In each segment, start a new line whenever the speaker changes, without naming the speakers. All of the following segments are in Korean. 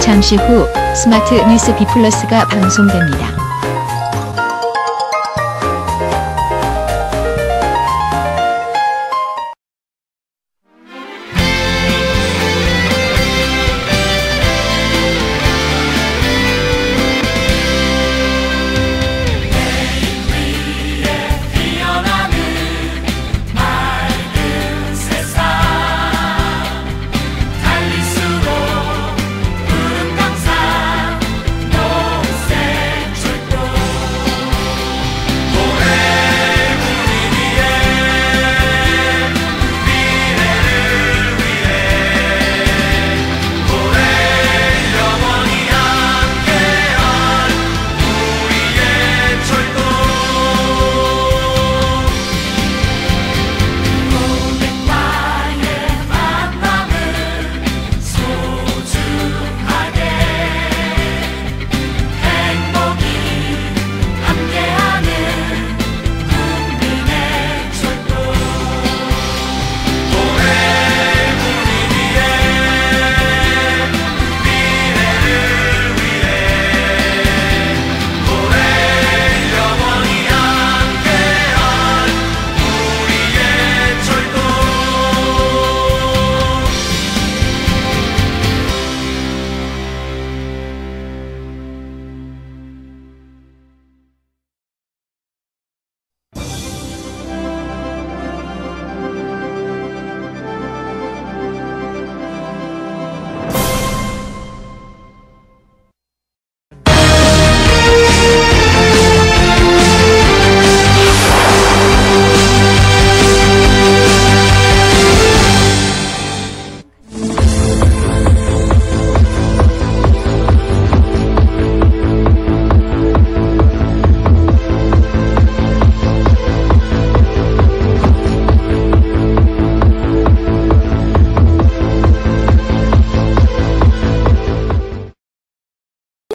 잠시 후 스마트 뉴스 B+가 방송됩니다.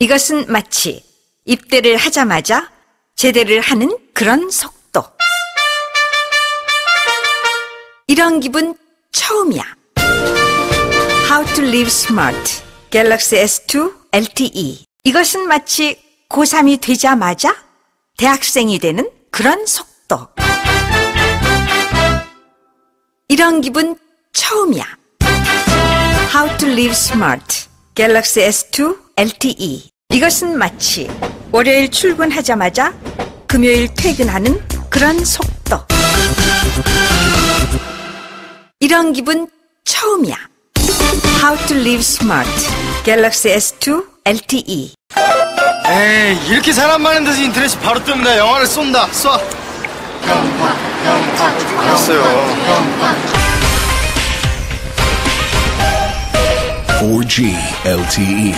이것은 마치 입대를 하자마자 제대를 하는 그런 속도. 이런 기분 처음이야. How to live smart. 갤럭시 S2 LTE. 이것은 마치 고3이 되자마자 대학생이 되는 그런 속도. 이런 기분 처음이야. How to live smart. 갤럭시 S2 LTE. 이것은 마치 월요일 출근하자마자 금요일 퇴근하는 그런 속도. 이런 기분 처음이야. How to live smart. 갤럭시 S2 LTE.
에이, 이렇게 사람 많은 데서 인터넷이 바로 뜨면 나 영화를 쏜다. 쏴. 알았어요.
4G LTE.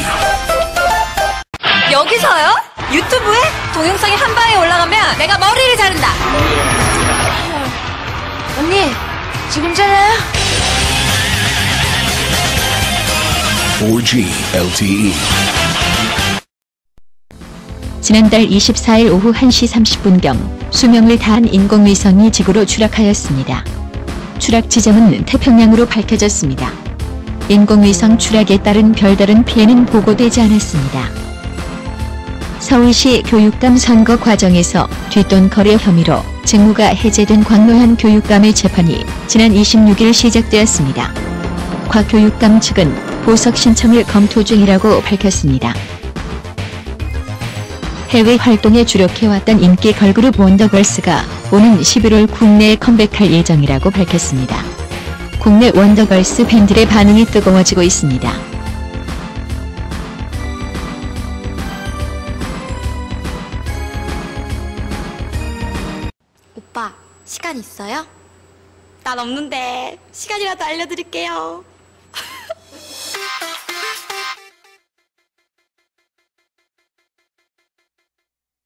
여기서요? 유튜브에 동영상이 한 방에 올라가면 내가 머리를 자른다. 언니, 지금 잘라요?
4G LTE.
지난달 24일 오후 1시 30분경 수명을 다한 인공위성이 지구로 추락하였습니다. 추락 지점은 태평양으로 밝혀졌습니다. 인공위성 추락에 따른 별다른 피해는 보고되지 않았습니다. 서울시 교육감 선거 과정에서 뒷돈 거래 혐의로 직무가 해제된 광노현 교육감의 재판이 지난 26일 시작되었습니다. 곽 교육감 측은 보석 신청을 검토 중이라고 밝혔습니다. 해외 활동에 주력해왔던 인기 걸그룹 원더걸스가 오는 11월 국내에 컴백할 예정이라고 밝혔습니다. 국내 원더걸스 팬들의 반응이 뜨거워지고 있습니다.
오빠, 시간 있어요? 난 없는데 시간이라도 알려드릴게요.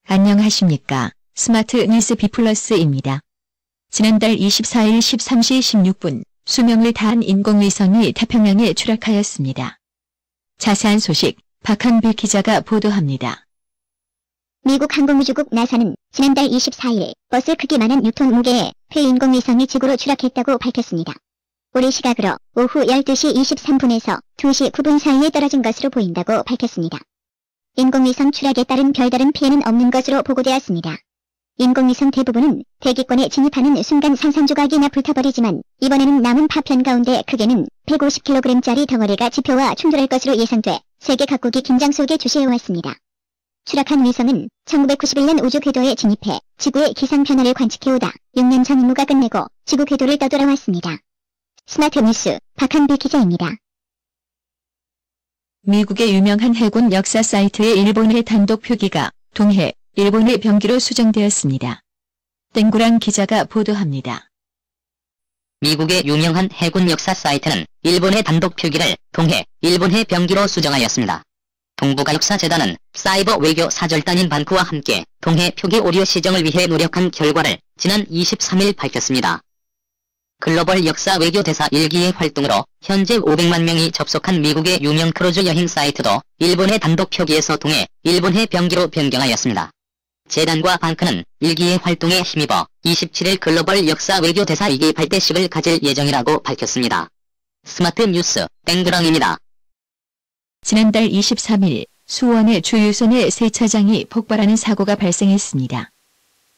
안녕하십니까. 스마트 뉴스 B+입니다. 지난달 24일 13시 16분 수명을 다한 인공위성이 태평양에 추락하였습니다. 자세한 소식 박한비 기자가 보도합니다.
미국 항공우주국 나사는 지난달 24일 버스 크기만한 유통 무게의 폐인공위성이 지구로 추락했다고 밝혔습니다. 우리 시각으로 오후 12시 23분에서 2시 9분 사이에 떨어진 것으로 보인다고 밝혔습니다. 인공위성 추락에 따른 별다른 피해는 없는 것으로 보고되었습니다. 인공위성 대부분은 대기권에 진입하는 순간 산산조각이나 불타버리지만 이번에는 남은 파편 가운데 크게는 150kg짜리 덩어리가 지표와 충돌할 것으로 예상돼 세계 각국이 긴장 속에 주시해왔습니다. 추락한 위성은 1991년 우주 궤도에 진입해 지구의 기상 변화를 관측해오다 6년 전 임무가 끝내고 지구 궤도를 떠돌아왔습니다. 스마트 뉴스 박한비 기자입니다.
미국의 유명한 해군 역사 사이트의 일본해 단독 표기가 동해, 일본의 병기로 수정되었습니다. 땡구랑 기자가 보도합니다.
미국의 유명한 해군 역사 사이트는 일본의 단독 표기를 동해, 일본해 병기로 수정하였습니다. 동북아역사재단은 사이버 외교 사절단인 반쿠와 함께 동해 표기 오류 시정을 위해 노력한 결과를 지난 23일 밝혔습니다. 글로벌 역사 외교 대사 1기의 활동으로 현재 500만 명이 접속한 미국의 유명 크루즈 여행 사이트도 일본의 단독 표기에서 동해, 일본해 병기로 변경하였습니다. 재단과 방크는 1기의 활동에 힘입어 27일 글로벌 역사 외교 대사 2기 발대식을 가질 예정이라고 밝혔습니다. 스마트 뉴스 땡그랑입니다.
지난달 23일 수원의 주유소 내 세차장이 폭발하는 사고가 발생했습니다.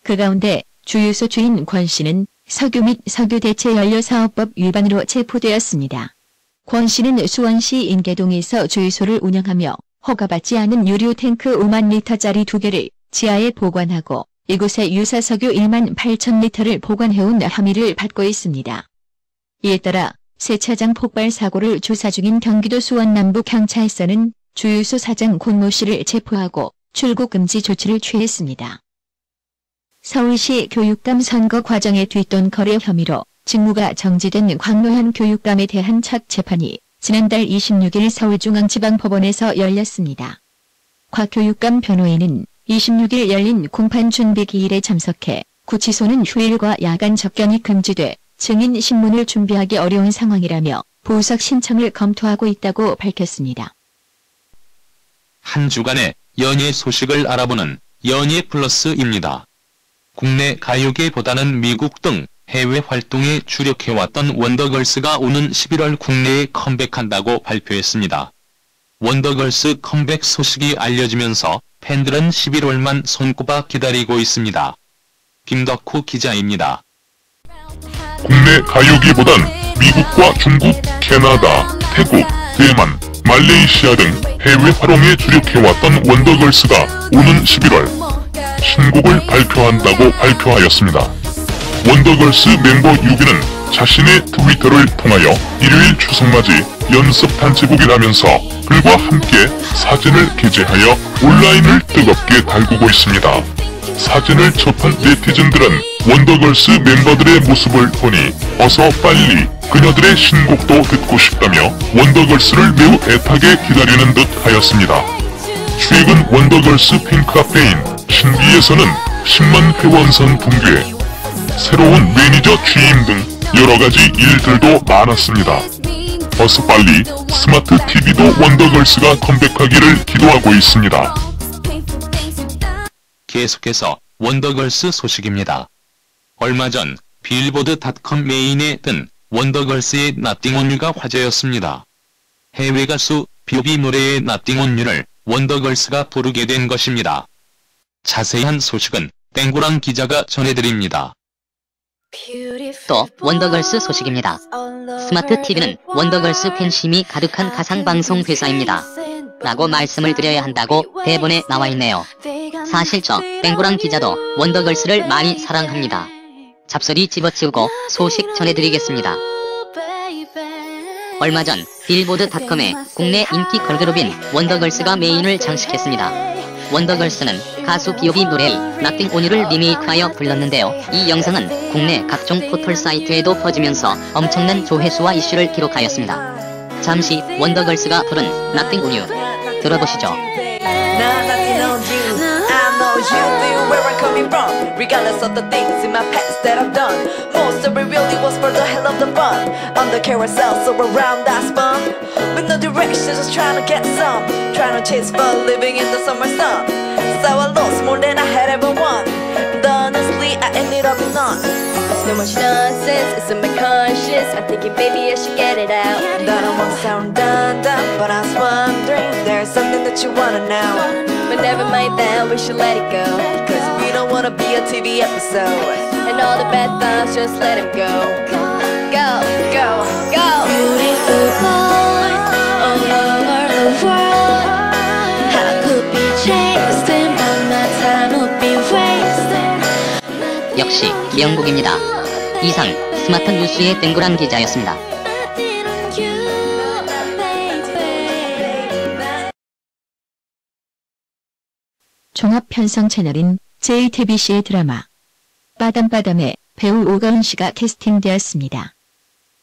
그 가운데 주유소 주인 권 씨는 석유 및 석유대체연료사업법 위반으로 체포되었습니다. 권 씨는 수원시 인계동에서 주유소를 운영하며 허가받지 않은 유류 탱크 5만 리터짜리 2개를 지하에 보관하고 이곳에 유사석유 1만 8천 리터를 보관해온 혐의를 받고 있습니다. 이에 따라 세차장 폭발 사고를 조사 중인 경기도 수원 남부경찰서는 주유소 사장 권모 씨를 체포하고 출국 금지 조치를 취했습니다. 서울시 교육감 선거 과정의 뒷돈 거래 혐의로 직무가 정지된 광노현 교육감에 대한 첫 재판이 지난달 26일 서울중앙지방법원에서 열렸습니다. 곽 교육감 변호인은 26일 열린 공판 준비 기일에 참석해 구치소는 휴일과 야간 접견이 금지돼 증인 신문을 준비하기 어려운 상황이라며 보석 신청을 검토하고 있다고 밝혔습니다.
한 주간의 연예 소식을 알아보는 연예 플러스입니다. 국내 가요계보다는 미국 등 해외 활동에 주력해왔던 원더걸스가 오는 11월 국내에 컴백한다고 발표했습니다. 원더걸스 컴백 소식이 알려지면서 팬들은 11월만 손꼽아 기다리고 있습니다. 김덕후 기자입니다.
국내 가요계보단 미국과 중국, 캐나다, 태국, 대만, 말레이시아 등 해외 활동에 주력해왔던 원더걸스가 오는 11월 신곡을 발표한다고 발표하였습니다. 원더걸스 멤버 유비는 자신의 트위터를 통하여 일요일 추석맞이 연습 단체곡이라면서 글과 함께 사진을 게재하여 온라인을 뜨겁게 달구고 있습니다. 사진을 접한 네티즌들은 원더걸스 멤버들의 모습을 보니 어서 빨리 그녀들의 신곡도 듣고 싶다며 원더걸스를 매우 애타게 기다리는 듯 하였습니다. 최근 원더걸스 팬카페인 신비에서는 10만 회원선 붕괴, 새로운 매니저 취임 등 여러가지 일들도 많았습니다. 어서 빨리 스마트 TV도 원더걸스가 컴백하기를 기도하고 있습니다.
계속해서 원더걸스 소식입니다. 얼마 전 빌보드닷컴 메인에 뜬 원더걸스의 Nothing on You가 화제였습니다. 해외 가수 뷰비 노래의 Nothing on You를 원더걸스가 부르게 된 것입니다. 자세한 소식은 땡구랑 기자가 전해드립니다.
또 원더걸스 소식입니다. 스마트 TV는 원더걸스 팬심이 가득한 가상방송 회사입니다. 라고 말씀을 드려야 한다고 대본에 나와 있네요. 사실 저 땡구랑 기자도 원더걸스를 많이 사랑합니다. 잡소리 집어치우고 소식 전해드리겠습니다. 얼마 전 빌보드닷컴에 국내 인기 걸그룹인 원더걸스가 메인을 장식했습니다. 원더걸스는 가수 B.O.B 노래의 Nothing on You를 리메이크하여 불렀는데요. 이 영상은 국내 각종 포털 사이트에도 퍼지면서 엄청난 조회수와 이슈를 기록하였습니다. 잠시 원더걸스가 부른 Nothing on You 들어보시죠.
Where I'm coming from, regardless of the things in my past that I've done. Most of it really was for the hell of the fun. On the carousel, so around that spun. With no direction, just trying to get some. Trying to chase fun, living in the summer sun. So I lost more than I had ever won. But honestly, I ended up in none. So much nonsense, it's in my conscience. I'm thinking baby I should get it out. I don't wanna sound dumb, but I was wondering there's something that you wanna know. But never mind that, we should let it go. Cause we don't wanna be a TV episode. And all the bad thoughts, just let them go. Go, go, go. Beautiful boy, all over the world. How could be chasing, but my time would be wasted.
역시 영국입니다. 이상 스마트 뉴스의 땡구란 기자였습니다.
종합 편성 채널인 JTBC의 드라마 빠담빠담에 배우 오가은 씨가 캐스팅되었습니다.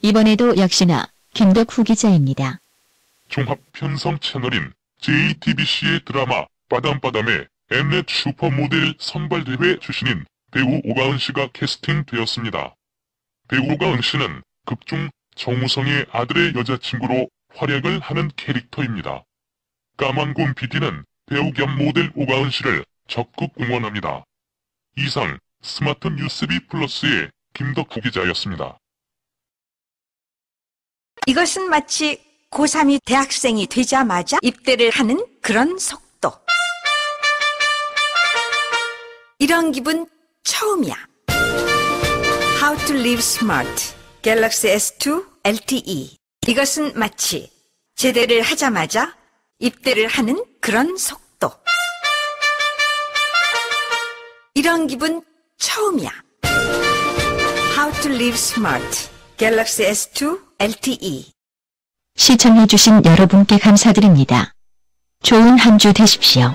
이번에도 역시나 김덕후 기자입니다.
종합 편성 채널인 JTBC의 드라마 빠담빠담에 Mnet 슈퍼모델 선발대회 출신인 배우 오가은 씨가 캐스팅되었습니다. 배우 오가은 씨는 극중 정우성의 아들의 여자친구로 활약을 하는 캐릭터입니다. 까만곰 PD는 배우 겸 모델 오가은 씨를 적극 응원합니다. 이상 스마트 뉴스비 플러스의 김덕후 기자였습니다.
이것은 마치 고3이 대학생이 되자마자 입대를 하는 그런 속도. 이런 기분 처음이야. How to live smart. Galaxy S2 LTE. 이것은 마치 제대를 하자마자 입대를 하는 그런 속도. 이런 기분 처음이야. How to live smart. Galaxy S2 LTE.
시청해주신 여러분께 감사드립니다. 좋은 한 주 되십시오.